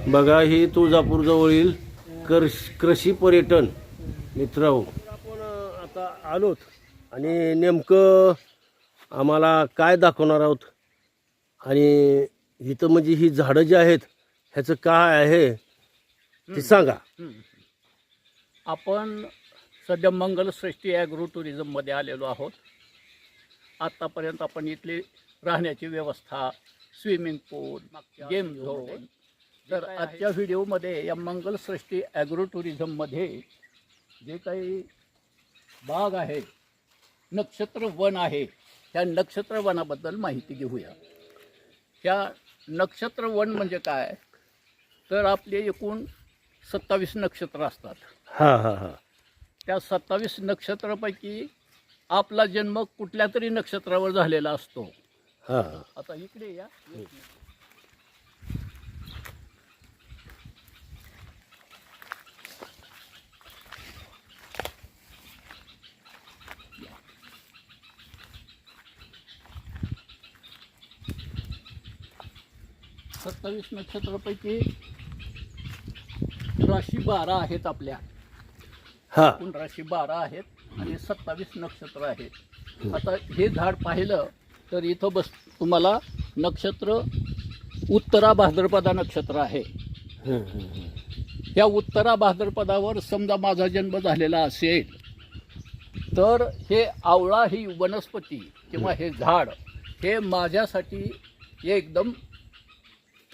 बघा ही तुळजापूर जवळील कृषी पर्यटन मित्रांनो, आपण आता आलोत आणि नेमकं आम्हाला काय दाखवणार आहोत आणि इथं म्हणजे ही झाडं जी आहेत ह्याचं काय आहे ते सांगा. आपण सध्या मंगलश्रेष्ठी ॲग्रो टुरिझममध्ये आलेलो आहोत. आत्तापर्यंत आपण इथली राहण्याची व्यवस्था, स्विमिंग पूल, गेम झोन, तर आजच्या व्हिडिओमध्ये या मंगलश्रेष्ठी ॲग्रो टुरिझममध्ये जे काही बाग आहे, नक्षत्र वन आहे, त्या नक्षत्र वनाबद्दल माहिती घेऊया. ह्या नक्षत्र वन म्हणजे काय, तर आपले एकूण 27 नक्षत्र असतात. हां हां हां. त्या 27 नक्षत्रापैकी आपला जन्म कुठल्या तरी नक्षत्रावर झालेला असतो. हां हां. आता इकडे या. सत्तावीस नक्षत्रापैकी राशी 12 आहेत आपल्या. हां एकूण राशी 12 आहेत आणि 27 नक्षत्र आहेत. आता हे झाड पाहिलं तर इथं तुम्हाला नक्षत्र उत्तरा भाद्रपदा नक्षत्र आहे. या उत्तरा भाद्रपदावर समजा माझा जन्म झालेला असेल तर हे आवळा ही वनस्पती किंवा हे झाड हे माझ्यासाठी एकदम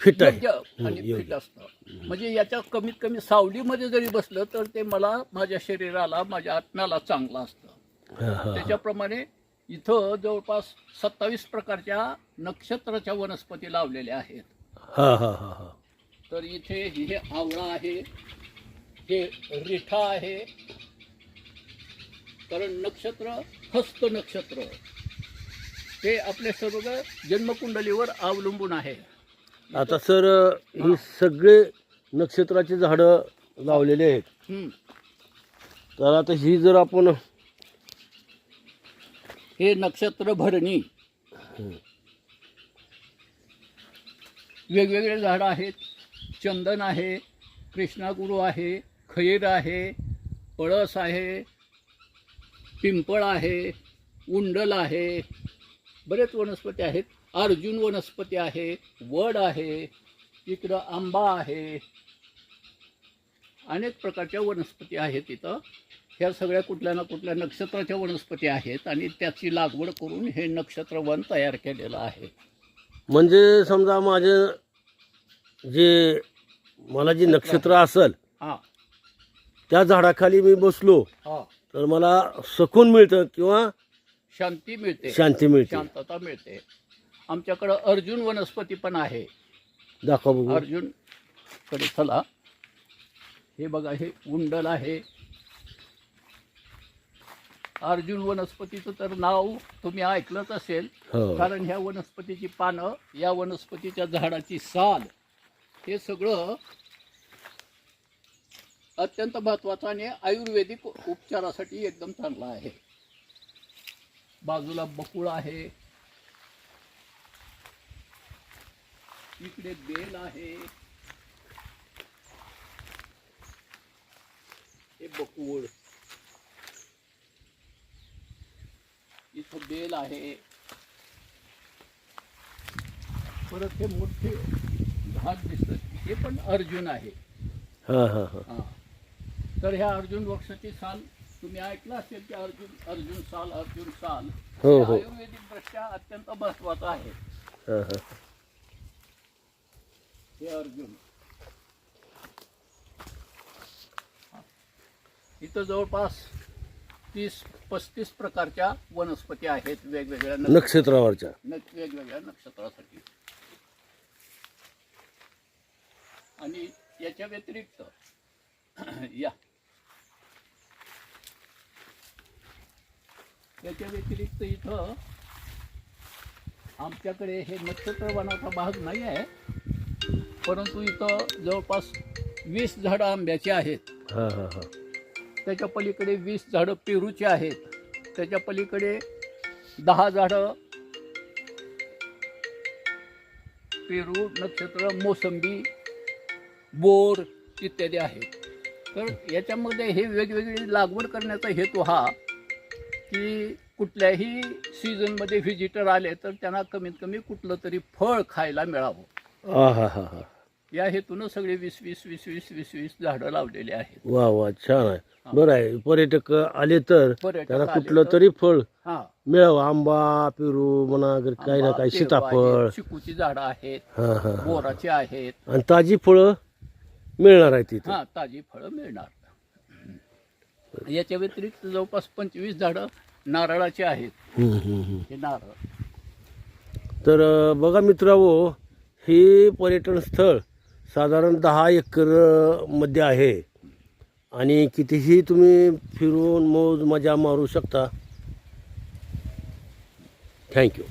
फिट आहे. योग्य आणि फिट असतं. म्हणजे याच्या कमीत कमी सावलीमध्ये जरी बसलं तर ते मला, माझ्या शरीराला, माझ्या आत्म्याला चांगलं असतं. त्याच्याप्रमाणे इथं जवळपास 27 प्रकारच्या नक्षत्राच्या वनस्पती लावलेल्या आहेत. हां हां हां हां. तर इथे हे आवळा आहे, हे रिठा आहे, कारण नक्षत्र हस्त नक्षत्र ते आपल्या सर्व जन्मकुंडलीवर अवलंबून आहे. आता सर ही सगळे नक्षत्राची झाडं लावलेली आहेत. तर आता ही जर आपण हे नक्षत्र भरणी, वेगवेगळे झाडं आहेत. चंदन आहे, कृष्णागुरू आहे, खैर आहे, पळस आहे, पिंपळ आहे, उंडल आहे, बरेच वनस्पती आहेत. अर्जुन वनस्पती आहे, वड आहे, इकडं आंबा आहे, अनेक प्रकारच्या वनस्पती आहेत इथं. ह्या सगळ्या कुठल्या ना कुठल्या नक्षत्राच्या वनस्पती आहेत आणि त्याची लागवड करून हे नक्षत्रवन तयार केलेलं आहे. म्हणजे समजा माझे जे मला जी नक्षत्र असेल हां त्या झाडाखाली मी बसलो हां तर मला सकून मिळतं किंवा शांती मिळते, शांती मिळते. शांतता मिळते. आमच्याकडं अर्जुन वनस्पती पण आहे. दाखवा बघू. अर्जुन कडे चला. हे बघा, हे उंडल आहे. अर्जुन वनस्पतीचं तर नाव तुम्ही ऐकलंच असेल. हो. कारण ह्या वनस्पतीची पानं, या वनस्पतीच्या झाडाची साल, हे सगळं अत्यंत महत्त्वाचं आणि आयुर्वेदिक उपचारासाठी एकदम चांगलं आहे. बाजूला बकुळ आहे, इकडे बेल आहे, हे बकुळ, इथं बेल आहे. परत हे मोठे झाड दिसतं, हे पण अर्जुन आहे. हां हां हां. हां. तर ह्या अर्जुन वृक्षाची साल तुम्ही ऐकलं असेल की अर्जुन साल, अर्जुन साल हो हे हो. आयुर्वेदिक दृष्ट्या अत्यंत महत्त्वाचं आहे. हां हां. हे अर्जुन. इथं जवळपास 30-35 प्रकारच्या वनस्पती आहेत वेगवेगळ्या नक्षत्रावरच्या. वेगवेगळ्या नक्षत्रासाठी. आणि याच्या व्यतिरिक्त याच्या व्यतिरिक्त इथं आमच्याकडे हे नक्षत्र वनाचा भाग नाही आहे, परंतु इथं जवळपास 20 झाडं आंब्याची आहेत. हां हां हां. त्याच्या पलीकडे 20 झाडं पेरूची आहेत. त्याच्या पलीकडे 10 झाडं पेरू, नक्षत्र, मोसंबी, बोर इत्यादी आहेत. तर याच्यामध्ये हे वेगवेगळी लागवड करण्याचा हेतू हा की कुठल्याही सीझनमध्ये व्हिजिटर आले तर त्यांना कमीत कमी कुठलं तरी फळ खायला मिळावं, हा हा हा हा. या हेतूनं सगळे 20-20 झाडं लावलेली आहेत. वा वा, छान आहे. बरं आहे, पर्यटक आले तर पर्यटक त्यांना आले कुठलं तर- तरी फळ हा, मिळावं. आंबा, पेरू म्हणा, काही ना आंबा, काही, पेरू सीताफळ. आहेत, चिकूची झाडं आहेत, हा हा हा. बोराची आहेत. आणि ताजी फळं मिळणार आहे तिथे. हा, ताजी फळं मिळणार. याच्या व्यतिरिक्त जवळपास 25 झाडं नारळाची आहेत. हे नारळ तर बघा मित्रांनो, हे पर्यटन स्थळ साधारण 10 एकर मध्ये आहे आणि कितीही तुम्ही फिरून मौज मजा मारू शकता. थँक्यू.